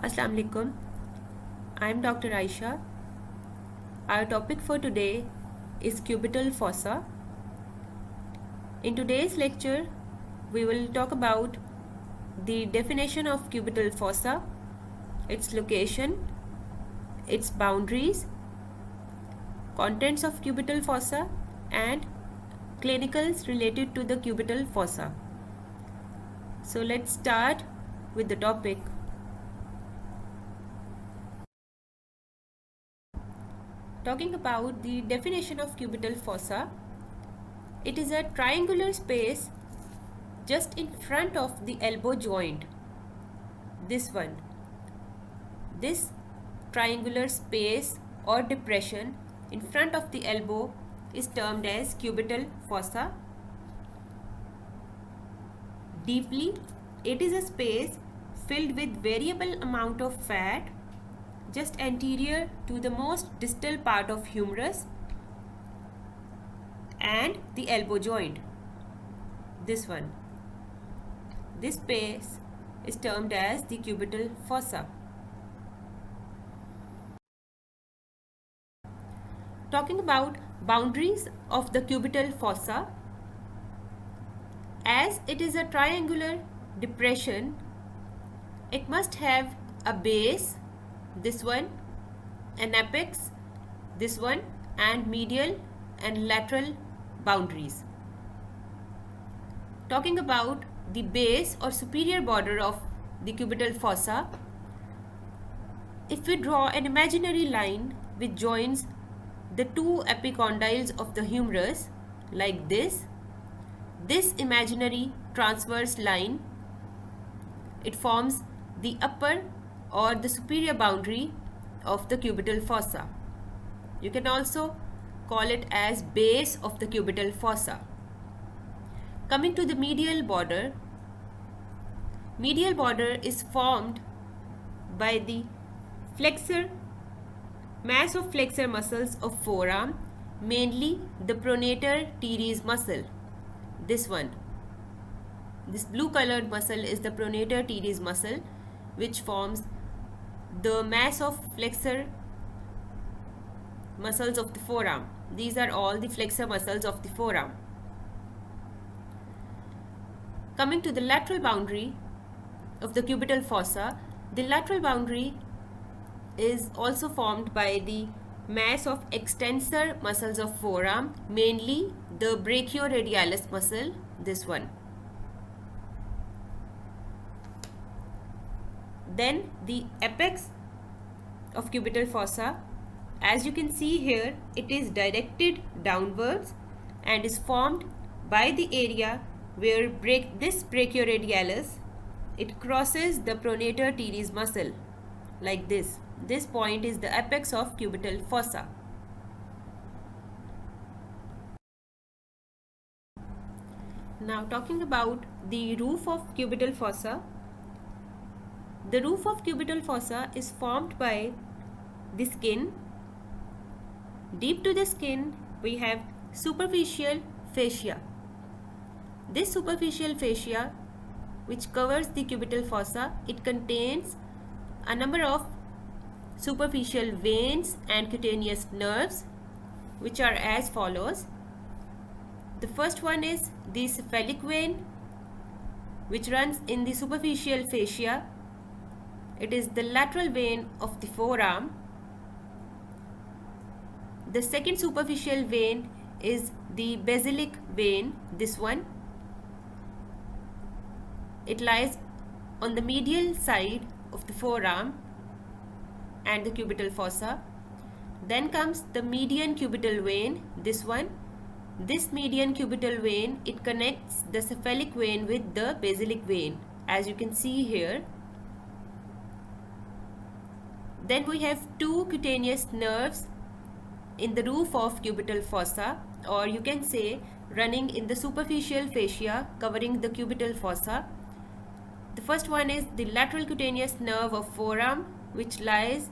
Assalamu alaikum. I am Dr. Aisha. Our topic for today is cubital fossa. In today's lecture, we will talk about the definition of cubital fossa, its location, its boundaries, contents of cubital fossa, and clinicals related to the cubital fossa. So let's start with the topic. Talking about the definition of cubital fossa, it is a triangular space just in front of the elbow joint. This one. This triangular space or depression in front of the elbow is termed as cubital fossa. Deeply, it is a space filled with variable amount of fat just anterior to the most distal part of humerus and the elbow joint. This one. This space is termed as the cubital fossa. Talking about boundaries of the cubital fossa, as it is a triangular depression, it must have a base, this one, an apex, this one, and medial and lateral boundaries. Talking about the base or superior border of the cubital fossa, if we draw an imaginary line which joins the two epicondyles of the humerus like this imaginary transverse line, it forms the upper or the superior boundary of the cubital fossa. You can also call it as base of the cubital fossa. Coming to the medial border is formed by the mass of flexor muscles of forearm, mainly the pronator teres muscle. This one. This blue colored muscle is the pronator teres muscle, which forms the mass of flexor muscles of the forearm. These are all the flexor muscles of the forearm. Coming to the lateral boundary of the cubital fossa, the lateral boundary is also formed by the mass of extensor muscles of forearm, mainly the brachioradialis muscle, this one. Then the apex of cubital fossa, as you can see here, it is directed downwards and is formed by the area where this brachioradialis, it crosses the pronator teres muscle like this. This point is the apex of cubital fossa. Now talking about the roof of cubital fossa. The roof of cubital fossa is formed by the skin. Deep to the skin, we have superficial fascia. This superficial fascia, which covers the cubital fossa, it contains a number of superficial veins and cutaneous nerves, which are as follows. The first one is the cephalic vein, which runs in the superficial fascia. It is the lateral vein of the forearm. The second superficial vein is the basilic vein, this one. It lies on the medial side of the forearm and the cubital fossa. Then comes the median cubital vein, this one. This median cubital vein, it connects the cephalic vein with the basilic vein, as you can see here. Then we have two cutaneous nerves in the roof of cubital fossa, or you can say running in the superficial fascia covering the cubital fossa. The first one is the lateral cutaneous nerve of forearm, which lies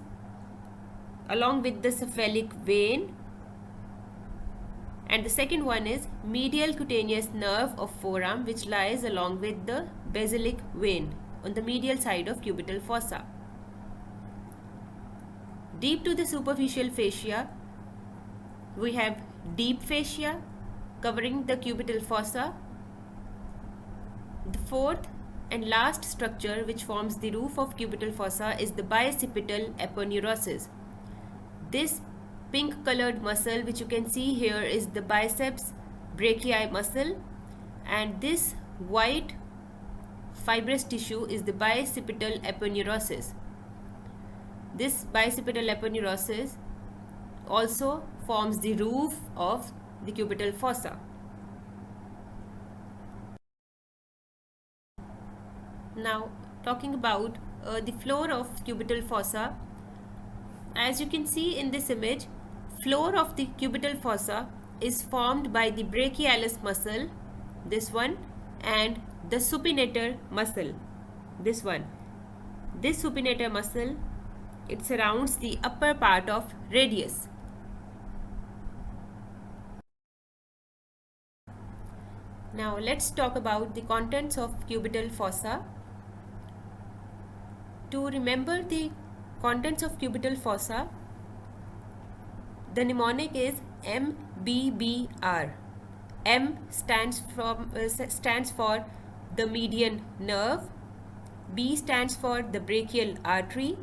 along with the cephalic vein, and the second one is medial cutaneous nerve of forearm, which lies along with the basilic vein on the medial side of cubital fossa. Deep to the superficial fascia, we have deep fascia covering the cubital fossa. The fourth and last structure which forms the roof of cubital fossa is the bicipital aponeurosis. This pink colored muscle which you can see here is the biceps brachii muscle, and this white fibrous tissue is the bicipital aponeurosis. This bicipital aponeurosis also forms the roof of the cubital fossa. Now talking about the floor of cubital fossa. As you can see in this image, floor of the cubital fossa is formed by the brachialis muscle, this one, and the supinator muscle, this one. This supinator muscle, it surrounds the upper part of radius. Now let's talk about the contents of cubital fossa. To remember the contents of cubital fossa, the mnemonic is MBBR. M stands for the median nerve, B stands for the brachial artery,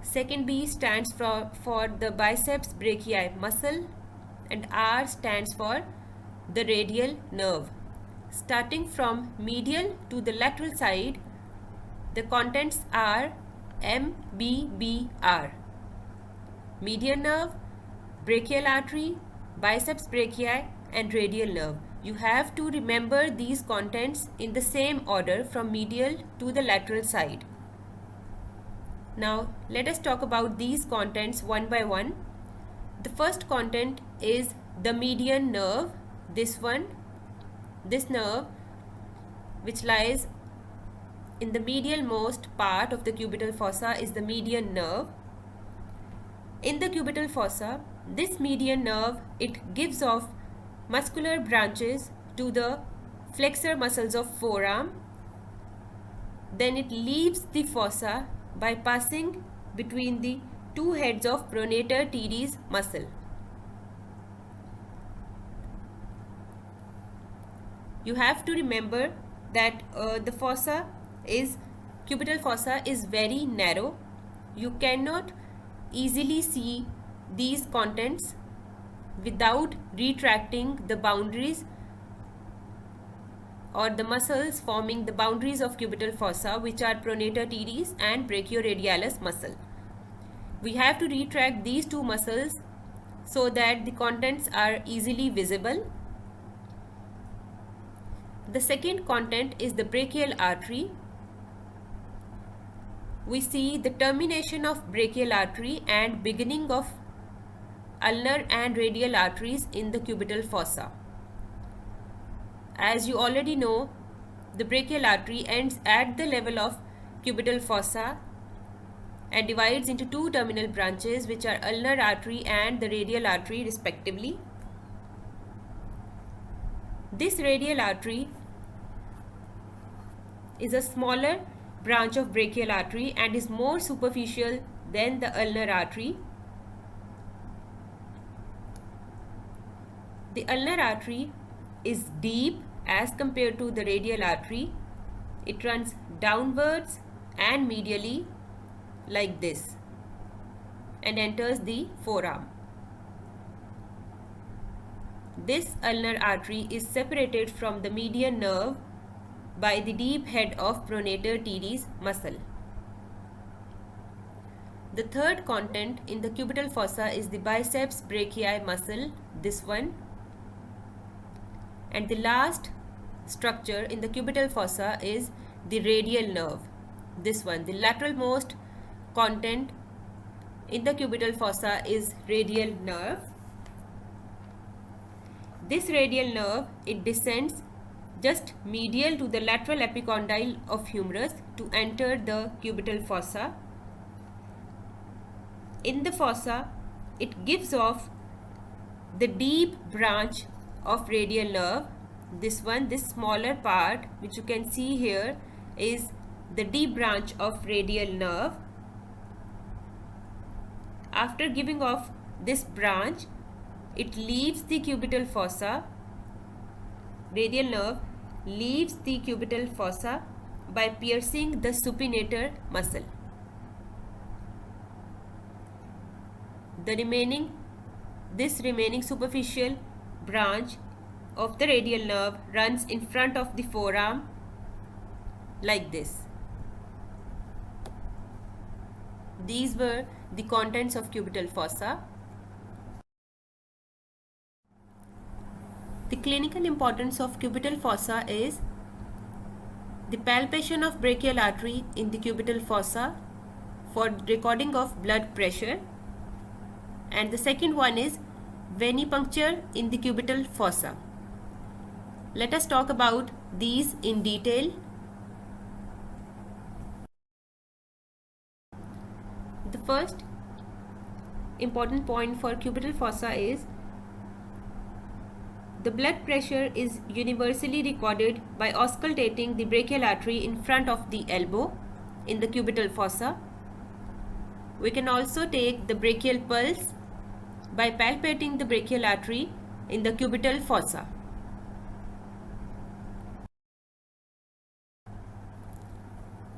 second B stands for the biceps brachii muscle, and R stands for the radial nerve. Starting from medial to the lateral side, the contents are MBBR. Median nerve, brachial artery, biceps brachii, and radial nerve. You have to remember these contents in the same order from medial to the lateral side. Now let us talk about these contents one by one. The first content is the median nerve, this one. This nerve which lies in the medial most part of the cubital fossa is the median nerve. In the cubital fossa, this median nerve, it gives off muscular branches to the flexor muscles of forearm. Then it leaves the fossa by passing between the two heads of pronator teres muscle. You have to remember that the cubital fossa is very narrow. You cannot easily see these contents without retracting the boundaries or the muscles forming the boundaries of cubital fossa, which are pronator teres and brachioradialis muscle. We have to retract these two muscles so that the contents are easily visible. The second content is the brachial artery. We see the termination of brachial artery and beginning of ulnar and radial arteries in the cubital fossa. As you already know, the brachial artery ends at the level of cubital fossa and divides into two terminal branches, which are ulnar artery and the radial artery respectively. This radial artery is a smaller branch of brachial artery and is more superficial than the ulnar artery. The ulnar artery is deep as compared to the radial artery. It runs downwards and medially like this and enters the forearm. This ulnar artery is separated from the median nerve by the deep head of pronator teres muscle. The third content in the cubital fossa is the biceps brachii muscle, this one. And the last structure in the cubital fossa is the radial nerve, this one. The lateral most content in the cubital fossa is radial nerve. This radial nerve, it descends just medial to the lateral epicondyle of humerus to enter the cubital fossa. In the fossa, it gives off the deep branch of radial nerve, this one. This smaller part which you can see here is the deep branch of radial nerve. after giving off this branch, it leaves the cubital fossa. Radial nerve leaves the cubital fossa by piercing the supinator muscle. This remaining superficial branch of the radial nerve runs in front of the forearm like this. These were the contents of cubital fossa. The clinical importance of cubital fossa is the palpation of brachial artery in the cubital fossa for recording of blood pressure, and the second one is venipuncture in the cubital fossa. Let us talk about these in detail. The first important point for cubital fossa is the blood pressure is universally recorded by auscultating the brachial artery in front of the elbow in the cubital fossa. We can also take the brachial pulse by palpating the brachial artery in the cubital fossa.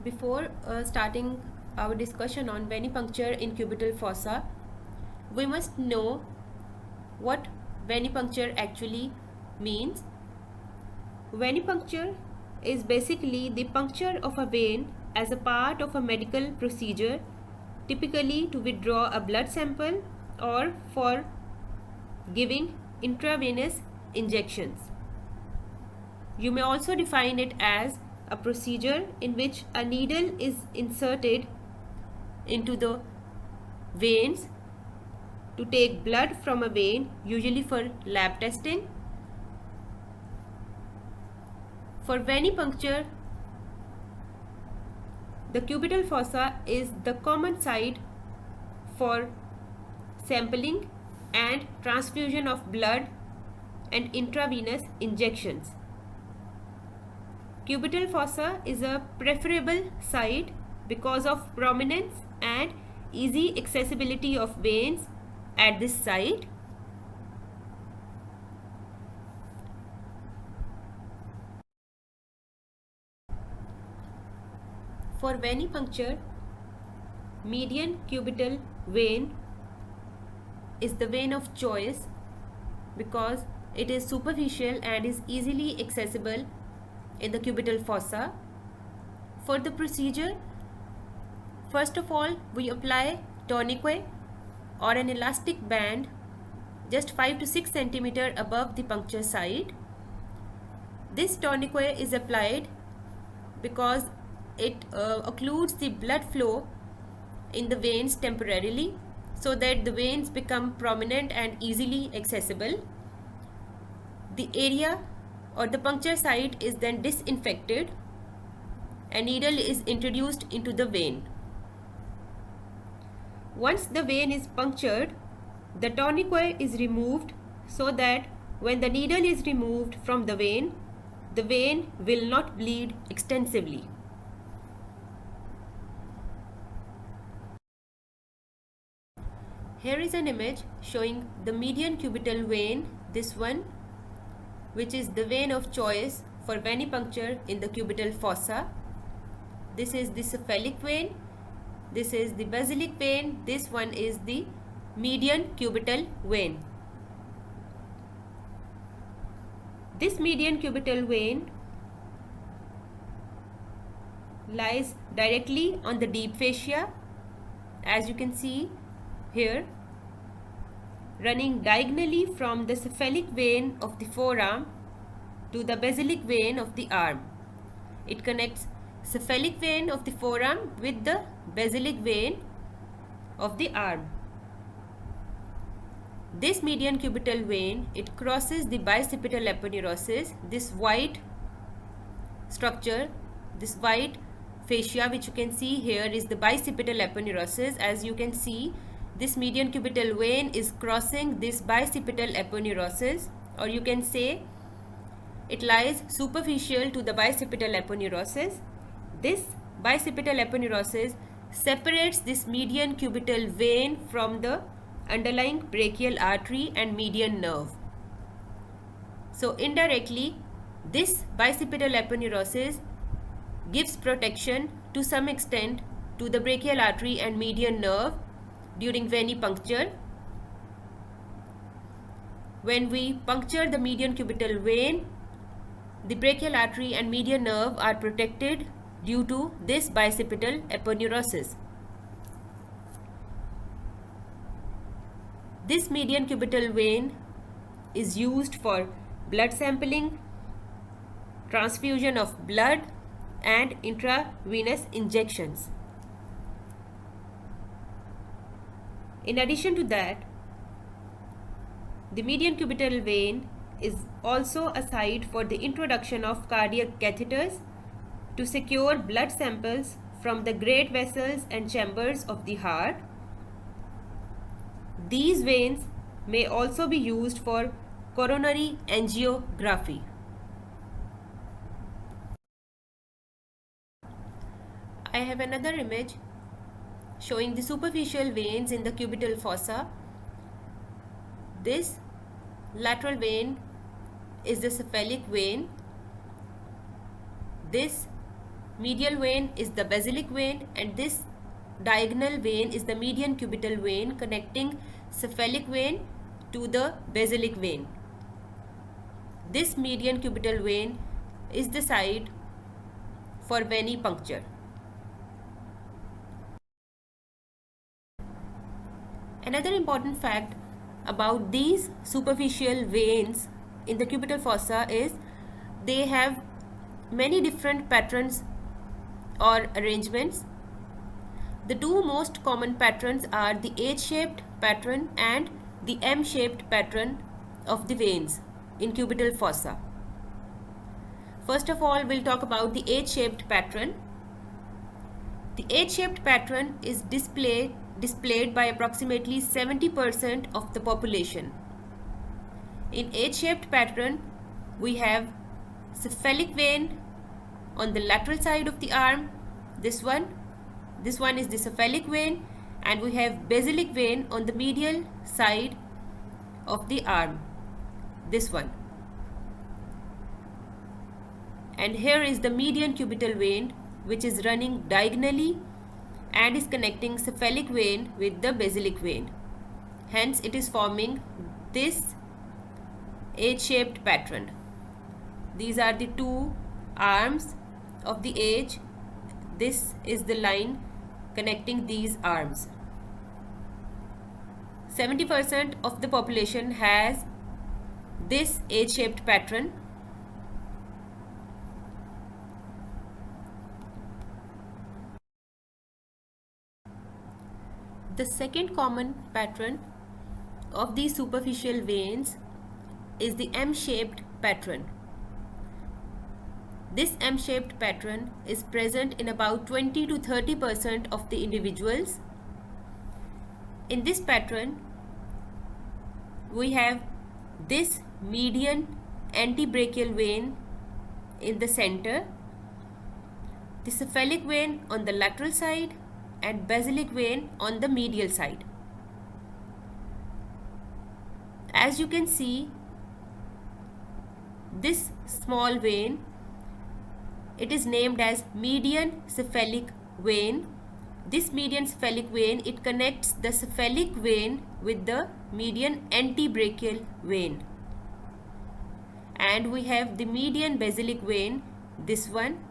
Before starting our discussion on venipuncture in cubital fossa, we must know what venipuncture actually means. Venipuncture is basically the puncture of a vein as a part of a medical procedure, typically to withdraw a blood sample or for giving intravenous injections. You may also define it as a procedure in which a needle is inserted into the veins to take blood from a vein, usually for lab testing. For venipuncture, the cubital fossa is the common site for sampling and transfusion of blood and intravenous injections. Cubital fossa is a preferable site because of prominence and easy accessibility of veins at this site. For venipuncture, median cubital vein is the vein of choice because it is superficial and is easily accessible in the cubital fossa. For the procedure, first of all, we apply tourniquet or an elastic band just 5 to 6 cm above the puncture site. This tourniquet is applied because it occludes the blood flow in the veins temporarily so that the veins become prominent and easily accessible. The area or the puncture site is then disinfected. A needle is introduced into the vein. Once the vein is punctured, the tourniquet is removed so that when the needle is removed from the vein will not bleed extensively. Here is an image showing the median cubital vein, this one, which is the vein of choice for venipuncture in the cubital fossa. This is the cephalic vein, this is the basilic vein, this one is the median cubital vein. This median cubital vein lies directly on the deep fascia, as you can see here, running diagonally from the cephalic vein of the forearm to the basilic vein of the arm. It connects cephalic vein of the forearm with the basilic vein of the arm. This median cubital vein, it crosses the bicipital aponeurosis. This white structure, this white fascia which you can see here is the bicipital aponeurosis. As you can see, this median cubital vein is crossing this bicipital aponeurosis, or you can say it lies superficial to the bicipital aponeurosis. This bicipital aponeurosis separates this median cubital vein from the underlying brachial artery and median nerve. So indirectly, this bicipital aponeurosis gives protection to some extent to the brachial artery and median nerve during venipuncture. When we puncture the median cubital vein, the brachial artery and median nerve are protected due to this bicipital aponeurosis. This median cubital vein is used for blood sampling, transfusion of blood, and intravenous injections. In addition to that, the median cubital vein is also a site for the introduction of cardiac catheters to secure blood samples from the great vessels and chambers of the heart. These veins may also be used for coronary angiography. I have another image showing the superficial veins in the cubital fossa. This lateral vein is the cephalic vein. This medial vein is the basilic vein, and this diagonal vein is the median cubital vein connecting cephalic vein to the basilic vein. This median cubital vein is the site for venipuncture. Another important fact about these superficial veins in the cubital fossa is they have many different patterns or arrangements. The two most common patterns are the H-shaped pattern and the M-shaped pattern of the veins in cubital fossa. First of all, we'll talk about the H-shaped pattern. The H-shaped pattern is displayed by approximately 70% of the population. In H-shaped pattern, we have cephalic vein on the lateral side of the arm. This one is the cephalic vein, and we have basilic vein on the medial side of the arm. This one. And here is the median cubital vein, which is running diagonally and is connecting cephalic vein with the basilic vein. Hence, it is forming this H-shaped pattern. These are the two arms of the H. This is the line connecting these arms. 70% of the population has this H-shaped pattern. The second common pattern of these superficial veins is the M-shaped pattern. This M-shaped pattern is present in about 20 to 30% of the individuals. In this pattern, we have this median antebrachial vein in the center, the cephalic vein on the lateral side, and basilic vein on the medial side. As you can see, this small vein, it is named as median cephalic vein. This median cephalic vein, it connects the cephalic vein with the median antebrachial vein. And we have the median basilic vein, this one.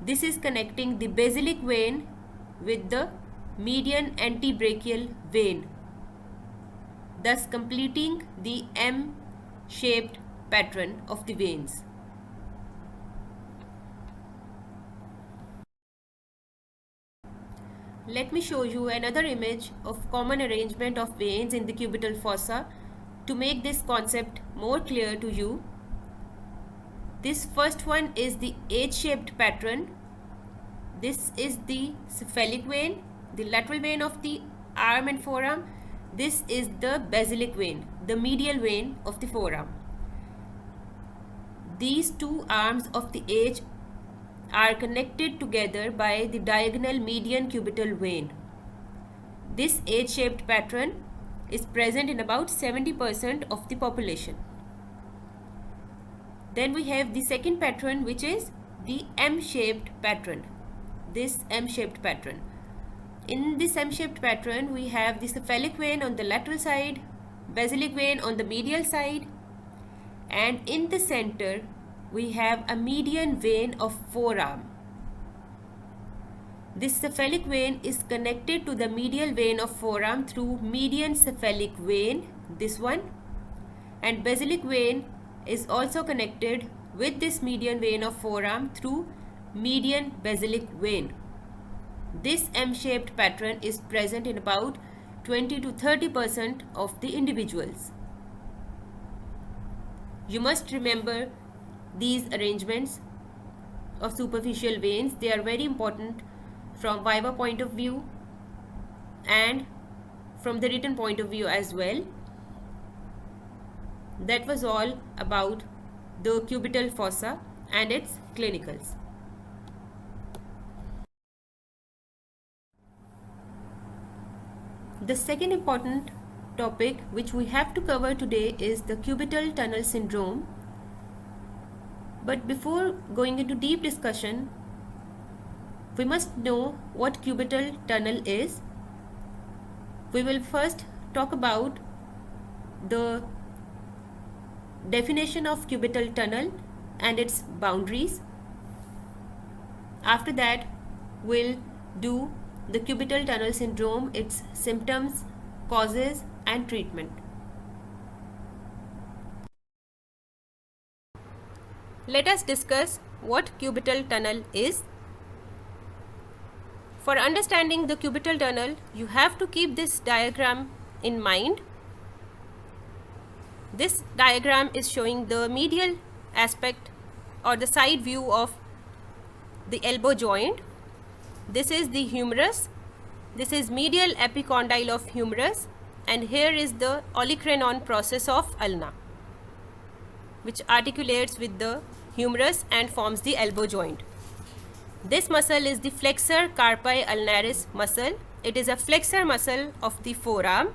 This is connecting the basilic vein with the median antebrachial vein, thus completing the M-shaped pattern of the veins. Let me show you another image of common arrangement of veins in the cubital fossa to make this concept more clear to you. This first one is the H-shaped pattern. This is the cephalic vein, the lateral vein of the arm and forearm. This is the basilic vein, the medial vein of the forearm. These two arms of the H are connected together by the diagonal median cubital vein. This H-shaped pattern is present in about 70% of the population. Then we have the second pattern, which is the M-shaped pattern. This M-shaped pattern. In this M-shaped pattern, we have the cephalic vein on the lateral side, basilic vein on the medial side, and in the center we have a median vein of forearm. This cephalic vein is connected to the medial vein of forearm through median cephalic vein, this one, and basilic vein is also connected with this median vein of forearm through median basilic vein. This M-shaped pattern is present in about 20 to 30% of the individuals. You must remember these arrangements of superficial veins. They are very important from viva point of view and from the written point of view as well. That was all about the cubital fossa and its clinicals. The second important topic which we have to cover today is the cubital tunnel syndrome. But before going into deep discussion, we must know what cubital tunnel is. We will first talk about the definition of cubital tunnel and its boundaries. After that, we'll do the cubital tunnel syndrome, its symptoms, causes and treatment. Let us discuss what cubital tunnel is. For understanding the cubital tunnel, you have to keep this diagram in mind. This diagram is showing the medial aspect or the side view of the elbow joint. This is the humerus. This is medial epicondyle of humerus, and here is the olecranon process of ulna, which articulates with the humerus and forms the elbow joint. This muscle is the flexor carpi ulnaris muscle. It is a flexor muscle of the forearm.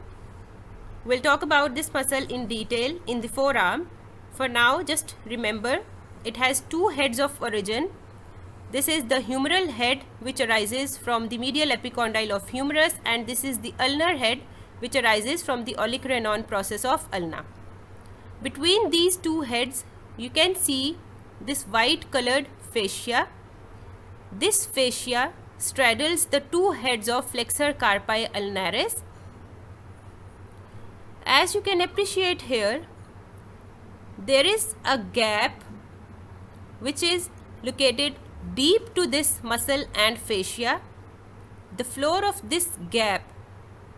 We'll talk about this muscle in detail in the forearm. For now, just remember it has two heads of origin. This is the humeral head, which arises from the medial epicondyle of humerus, and this is the ulnar head, which arises from the olecranon process of ulna. Between these two heads, you can see this white colored fascia. This fascia straddles the two heads of flexor carpi ulnaris. As you can appreciate here, there is a gap which is located deep to this muscle and fascia. The floor of this gap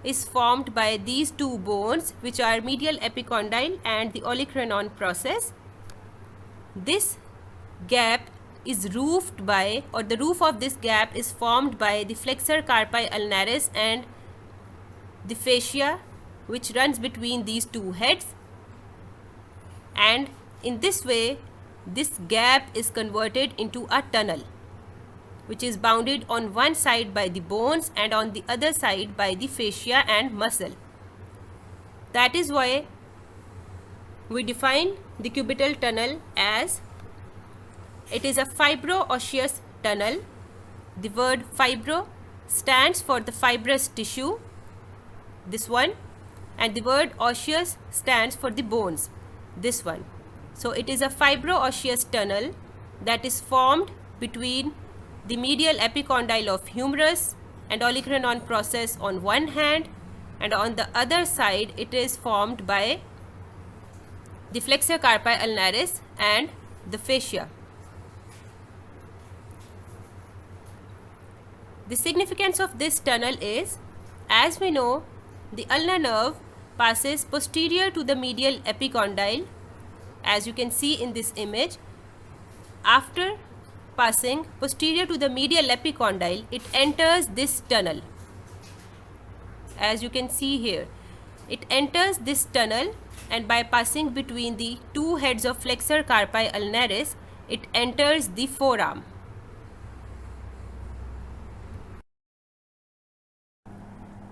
is formed by these two bones, which are medial epicondyle and the olecranon process. This gap is roofed by, or the roof of this gap is formed by the flexor carpi ulnaris and the fascia which runs between these two heads, and in this way this gap is converted into a tunnel which is bounded on one side by the bones and on the other side by the fascia and muscle. That is why we define the cubital tunnel as it is a fibro-osseous tunnel. The word fibro stands for the fibrous tissue, this one, and the word osseous stands for the bones, this one. So it is a fibro-osseous tunnel that is formed between the medial epicondyle of humerus and olecranon process on one hand, and on the other side it is formed by the flexor carpi ulnaris and the fascia. The significance of this tunnel is, as we know, the ulnar nerve passes posterior to the medial epicondyle, as you can see in this image. After passing posterior to the medial epicondyle, it enters this tunnel. As you can see here, it enters this tunnel, and by passing between the two heads of flexor carpi ulnaris, it enters the forearm.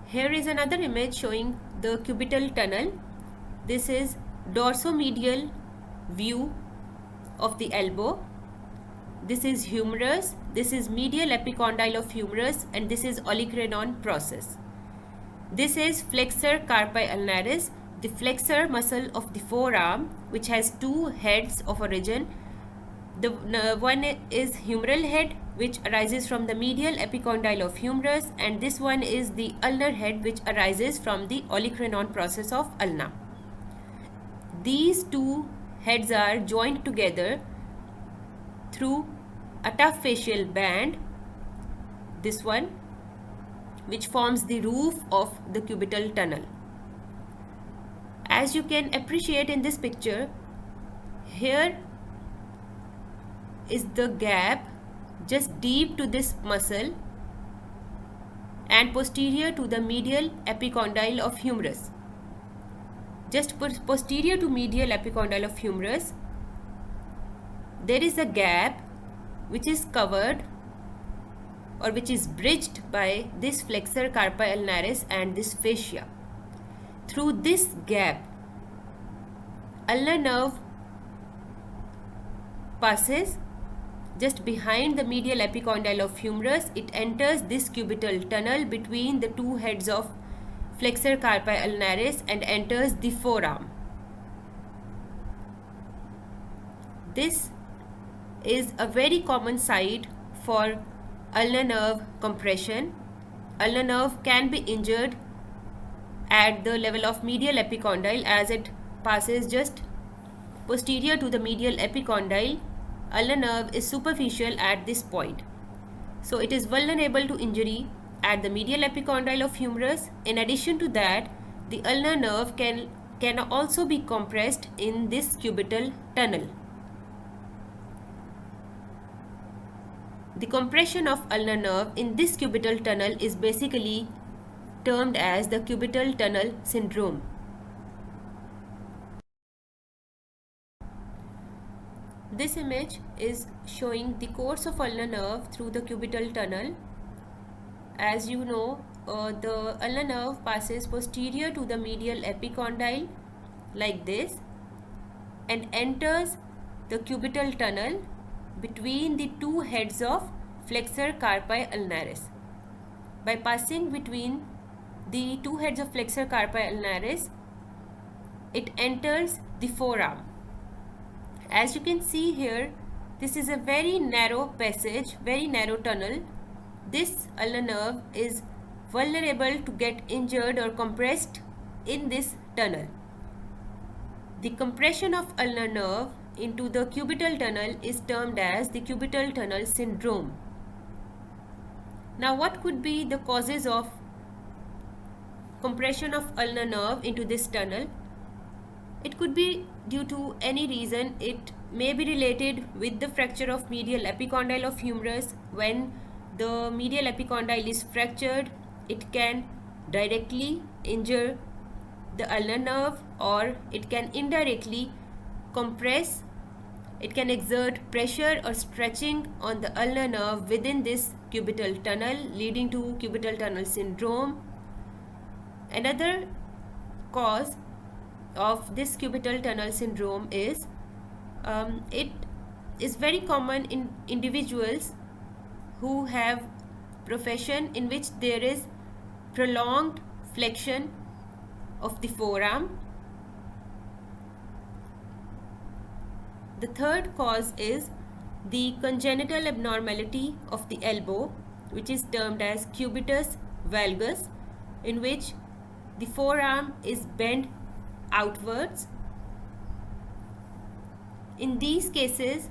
Here is another image showing the cubital tunnel. This is dorsomedial view of the elbow. This is humerus, this is medial epicondyle of humerus, and this is olecranon process. This is flexor carpi ulnaris, the flexor muscle of the forearm, which has two heads of origin. The one is humeral head, which arises from the medial epicondyle of humerus, and this one is the ulnar head, which arises from the olecranon process of ulna. These two heads are joined together through a tough fascial band, this one, which forms the roof of the cubital tunnel. As you can appreciate in this picture, here is the gap just deep to this muscle and posterior to the medial epicondyle of humerus. Just posterior to medial epicondyle of humerus, there is a gap which is covered or which is bridged by this flexor carpi ulnaris and this fascia. Through this gap, ulnar nerve passes just behind the medial epicondyle of humerus. It enters this cubital tunnel between the two heads of flexor carpi ulnaris and enters the forearm. This is a very common site for ulnar nerve compression. Ulnar nerve can be injured at the level of medial epicondyle as it passes just posterior to the medial epicondyle. Ulnar nerve is superficial at this point. So it is vulnerable to injury at the medial epicondyle of humerus. In addition to that, the ulnar nerve can also be compressed in this cubital tunnel. The compression of ulnar nerve in this cubital tunnel is basically termed as the cubital tunnel syndrome. This image is showing the course of ulnar nerve through the cubital tunnel. As you know, the ulnar nerve passes posterior to the medial epicondyle like this and enters the cubital tunnel between the two heads of flexor carpi ulnaris. By passing between the two heads of flexor carpi ulnaris, it enters the forearm. As you can see here, this is a very narrow passage, very narrow tunnel. This ulnar nerve is vulnerable to get injured or compressed in this tunnel. The compression of ulnar nerve into the cubital tunnel is termed as the cubital tunnel syndrome. Now, what could be the causes of compression of ulnar nerve into this tunnel? It could be due to any reason. It may be related with the fracture of medial epicondyle of humerus. When the medial epicondyle is fractured, it can directly injure the ulnar nerve, or it can indirectly compress. It can exert pressure or stretching on the ulnar nerve within this cubital tunnel, leading to cubital tunnel syndrome. Another cause of this cubital tunnel syndrome is it is very common in individuals who have profession in which there is prolonged flexion of the forearm. The third cause is the congenital abnormality of the elbow, which is termed as cubitus valgus, in which the forearm is bent outwards. In these cases,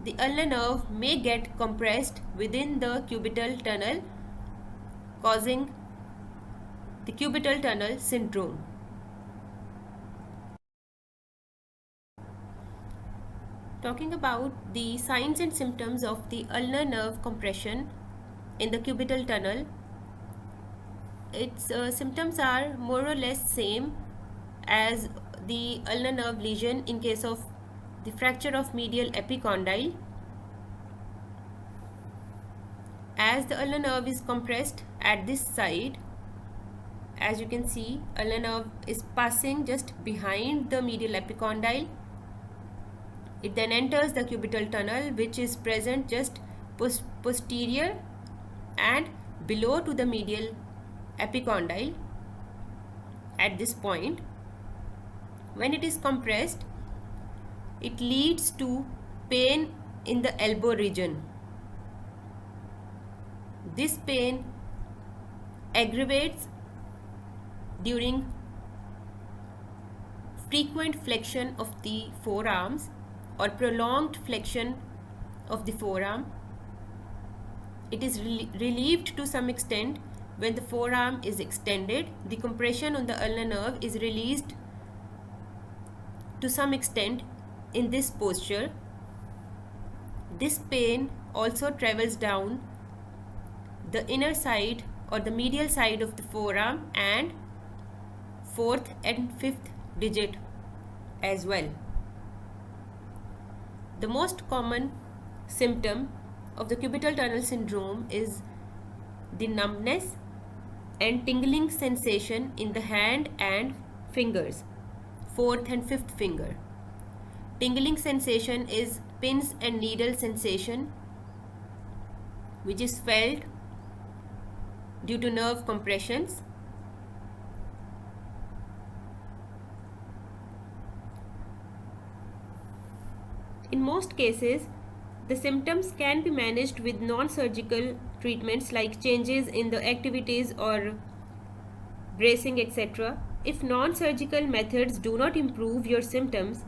the ulnar nerve may get compressed within the cubital tunnel, causing the cubital tunnel syndrome. Talking about the signs and symptoms of the ulnar nerve compression in the cubital tunnel, its symptoms are more or less same as the ulnar nerve lesion in case of the fracture of medial epicondyle. As the ulnar nerve is compressed at this side, as you can see, ulnar nerve is passing just behind the medial epicondyle. It then enters the cubital tunnel, which is present just posterior and below to the medial epicondyle at this point. When it is compressed, it leads to pain in the elbow region. This pain aggravates during frequent flexion of the forearms or prolonged flexion of the forearm. It is relieved to some extent when the forearm is extended. The compression on the ulnar nerve is released to some extent in this posture. This pain also travels down the inner side or the medial side of the forearm and fourth and fifth digit as well. The most common symptom of the cubital tunnel syndrome is the numbness and tingling sensation in the hand and fingers, fourth and fifth finger. Tingling sensation is pins and needle sensation, which is felt due to nerve compressions. In most cases, the symptoms can be managed with non-surgical treatments like changes in the activities or bracing, etc. If non-surgical methods do not improve your symptoms,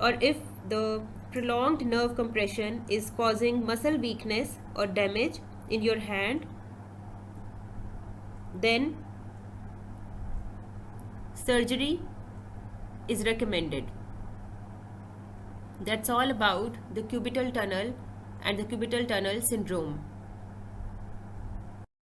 or if the prolonged nerve compression is causing muscle weakness or damage in your hand, then surgery is recommended. That's all about the cubital tunnel and the cubital tunnel syndrome.